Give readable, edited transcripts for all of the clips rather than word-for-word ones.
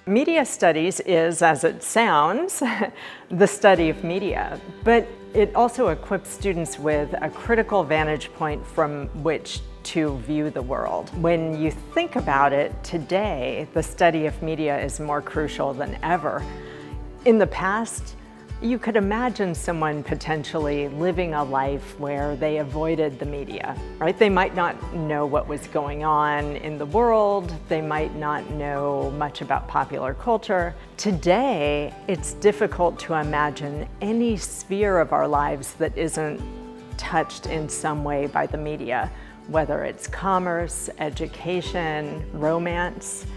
Media studies is, as it sounds, the study of media, but it also equips students with a critical vantage point from which to view the world. When you think about it, today, the study of media is more crucial than ever. In the past, you could imagine someone potentially living a life where they avoided the media, right? They might not know what was going on in the world. They might not know much about popular culture. Today, it's difficult to imagine any sphere of our lives that isn't touched in some way by the media, whether it's commerce, education, romance.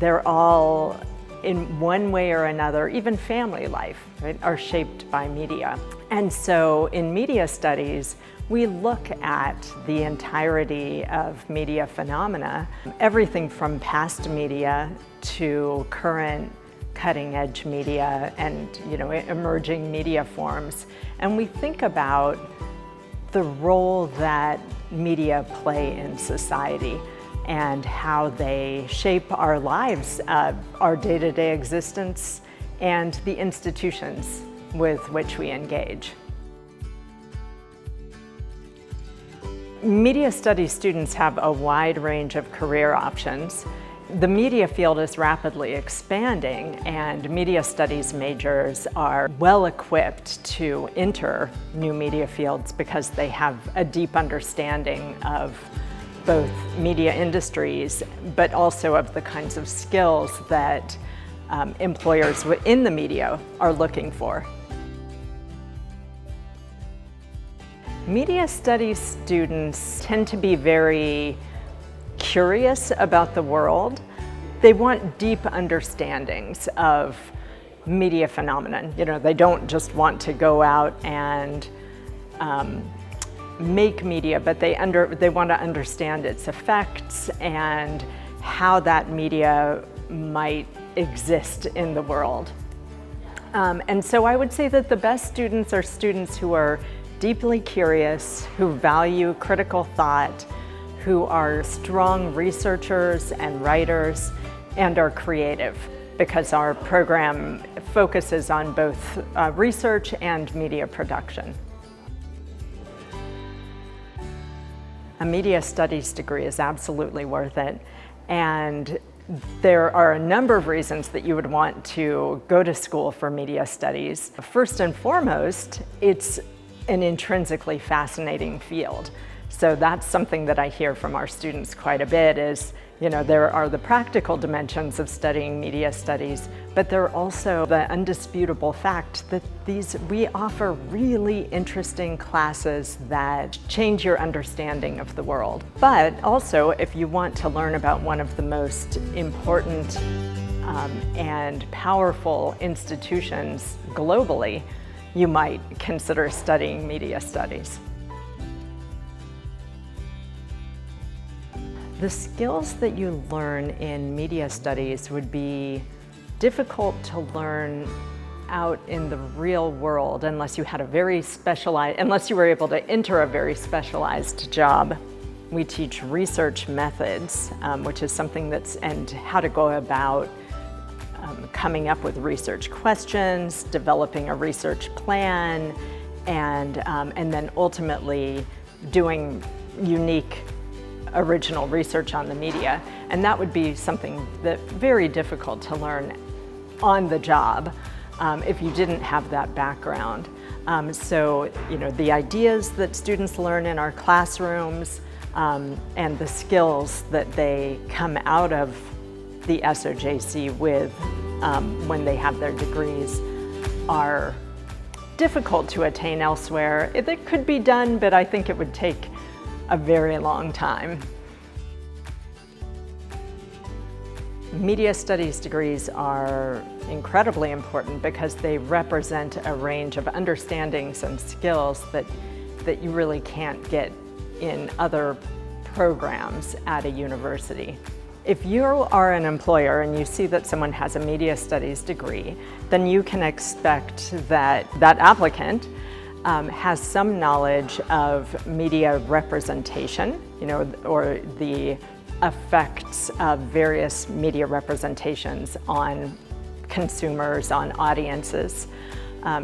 They're all, in one way or another, even family life, right, are shaped by media. And so in media studies, we look at the entirety of media phenomena, everything from past media to current cutting-edge media and emerging media forms. And we think about the role that media play in society and how they shape our lives, our day-to-day existence, and the institutions with which we engage. Media studies students have a wide range of career options. The media field is rapidly expanding, and media studies majors are well equipped to enter new media fields because they have a deep understanding of both media industries, but also of the kinds of skills that employers in the media are looking for. Media studies students tend to be very curious about the world. They want deep understandings of media phenomenon. They don't just want to go out and make media, but they want to understand its effects and how that media might exist in the world. And so I would say that the best students are students who are deeply curious, who value critical thought, who are strong researchers and writers, and are creative, because our program focuses on both research and media production. A media studies degree is absolutely worth it, and there are a number of reasons that you would want to go to school for media studies. First and foremost, it's an intrinsically fascinating field. So that's something that I hear from our students quite a bit is, there are the practical dimensions of studying media studies, but there are also the undisputable fact that we offer really interesting classes that change your understanding of the world. But also, if you want to learn about one of the most important and powerful institutions globally, you might consider studying media studies. The skills that you learn in media studies would be difficult to learn out in the real world unless you had unless you were able to enter a very specialized job. We teach research methods, which is something and how to go about coming up with research questions, developing a research plan, and then ultimately doing unique original research on the media. And that would be something that's very difficult to learn on the job if you didn't have that background. So, the ideas that students learn in our classrooms and the skills that they come out of the SOJC with when they have their degrees are difficult to attain elsewhere. It could be done, but I think it would take a very long time. Media studies degrees are incredibly important because they represent a range of understandings and skills that you really can't get in other programs at a university. If you are an employer and you see that someone has a media studies degree, then you can expect that that applicant has some knowledge of media representation, or the effects of various media representations on consumers, on audiences.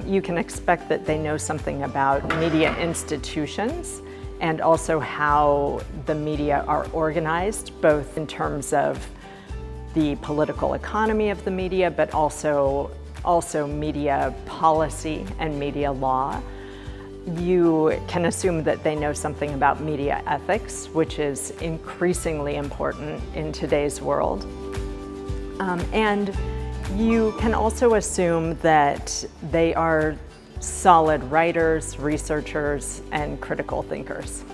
You can expect that they know something about media institutions and also how the media are organized, both in terms of the political economy of the media, but also media policy and media law. You can assume that they know something about media ethics, which is increasingly important in today's world. And you can also assume that they are solid writers, researchers, and critical thinkers.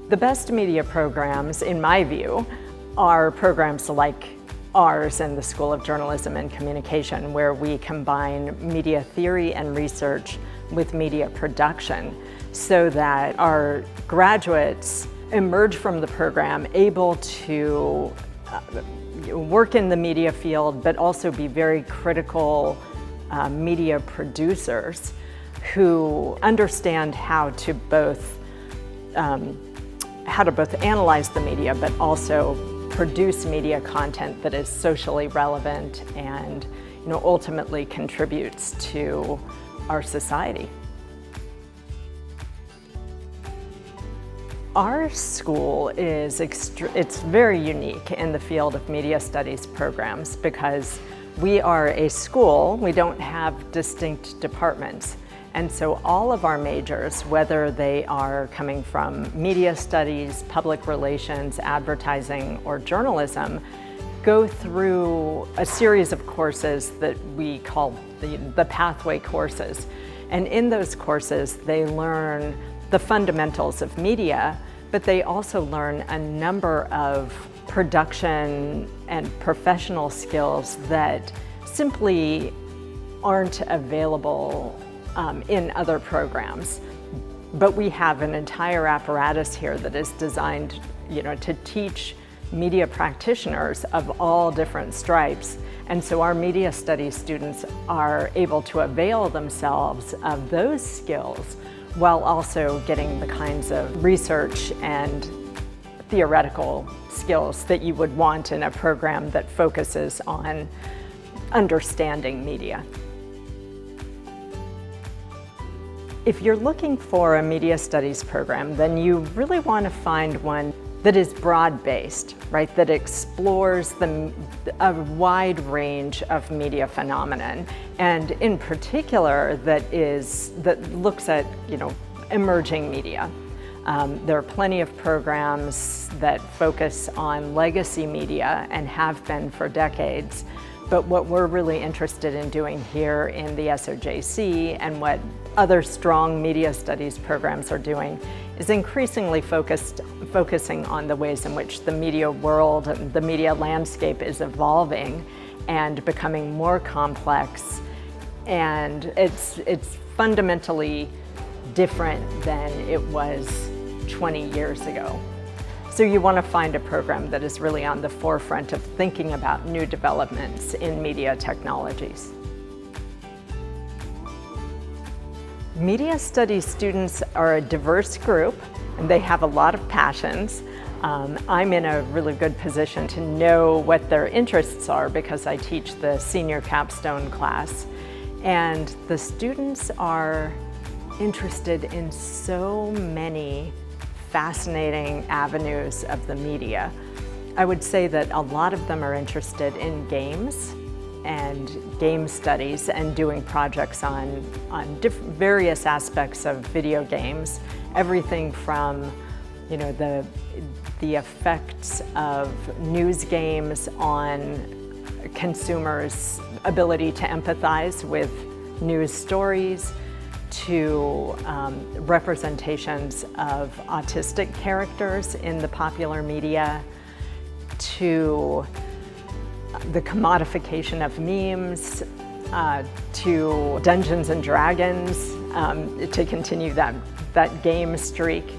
The best media programs, in my view, are programs like ours in the School of Journalism and Communication, where we combine media theory and research with media production so that our graduates emerge from the program able to work in the media field, but also be very critical media producers who understand how to both analyze the media, but also produce media content that is socially relevant and, ultimately contributes to our society. Our school it's very unique in the field of media studies programs because we are a school, we don't have distinct departments. And so all of our majors, whether they are coming from media studies, public relations, advertising, or journalism, go through a series of courses that we call the pathway courses. And in those courses, they learn the fundamentals of media, but they also learn a number of production and professional skills that simply aren't available in other programs. But we have an entire apparatus here that is designed, to teach media practitioners of all different stripes. And so our media studies students are able to avail themselves of those skills while also getting the kinds of research and theoretical skills that you would want in a program that focuses on understanding media. If you're looking for a media studies program, then you really want to find one that is broad-based, right? That explores a wide range of media phenomenon, and in particular that looks at emerging media. There are plenty of programs that focus on legacy media and have been for decades. But what we're really interested in doing here in the SOJC and what other strong media studies programs are doing is increasingly focusing on the ways in which the media world and the media landscape is evolving and becoming more complex. And it's fundamentally different than it was 20 years ago. So you want to find a program that is really on the forefront of thinking about new developments in media technologies. Media studies students are a diverse group, and they have a lot of passions. I'm in a really good position to know what their interests are because I teach the senior capstone class. And the students are interested in so many fascinating avenues of the media. I would say that a lot of them are interested in games and game studies and doing projects on various aspects of video games. Everything from the effects of news games on consumers' ability to empathize with news stories, to representations of autistic characters in the popular media, to the commodification of memes, to Dungeons and Dragons, to continue that game streak.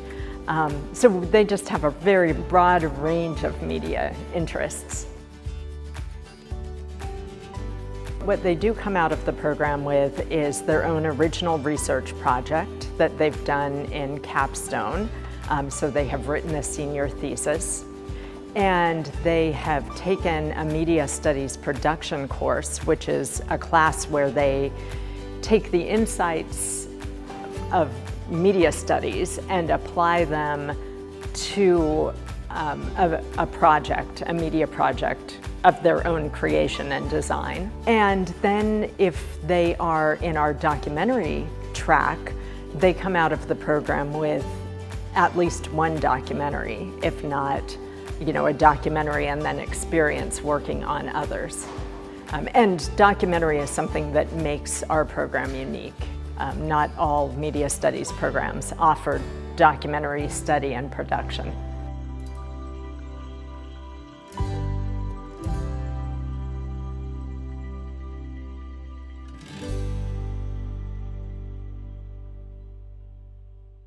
So they just have a very broad range of media interests. What they do come out of the program with is their own original research project that they've done in capstone, So they have written a senior thesis, and they have taken a media studies production course, which is a class where they take the insights of media studies and apply them to a project, a media project of their own creation and design. And then if they are in our documentary track, they come out of the program with at least one documentary, if not, a documentary and then experience working on others. And documentary is something that makes our program unique. Not all media studies programs offer documentary study and production.